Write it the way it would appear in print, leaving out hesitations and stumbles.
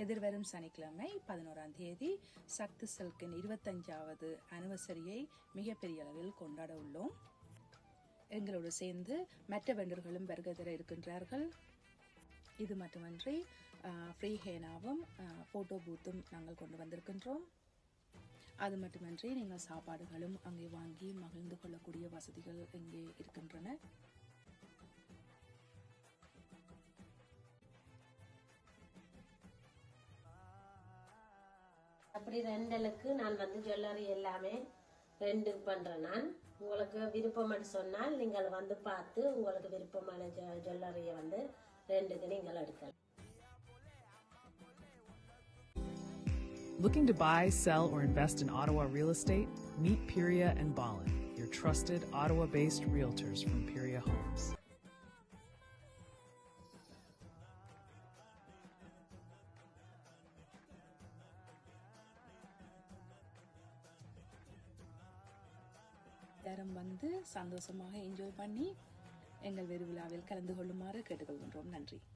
எதிர்வரும் சனிக்கிழமை 11ஆம் தேதி சக்தி சில்கின் 25வது அனிவர்சரியை மிகப்பெரிய அளவில் கொண்டாட உள்ளோம். எங்களோடு சேர்ந்து மற்ற வெண்டர்களும் வருகை தர இருக்கின்றார்கள். இது மட்டுமன்றி ஃப்ரீ ஹேனாவும் போட்டோ பூத்தும் நாங்கள் கொண்டு வந்திருக்கின்றோம். அது மட்டுமன்றி நீங்கள் சாப்பாடுகளும் அங்கே வாங்கி மகிழ்ந்து கொள்ளக்கூடிய வசதிகள் இங்கே இருக்கின்றன. அப்படி ரெண்டலுக்கு நான் ஜுவல்லரி எல்லாமே ரெண்டு பண்றேன். நான் உங்களுக்கு விருப்பம்னு சொன்னால் நீங்கள் பார்த்து உங்களுக்கு விருப்பமான ஜுவல்லரிய ரெண்டுக்கு நீங்கள் எடுக்கலாம். Looking to buy, sell, or invest in Ottawa real estate? Meet Piria and Ballin, your trusted Ottawa-based realtors from Piria Homes. சந்தோஷமாக என்ஜாய் பண்ணி எங்கள் விருவிழாவில் கலந்து கொள்ளுமாறு கேட்டுக்கொள்கின்றோம். நன்றி.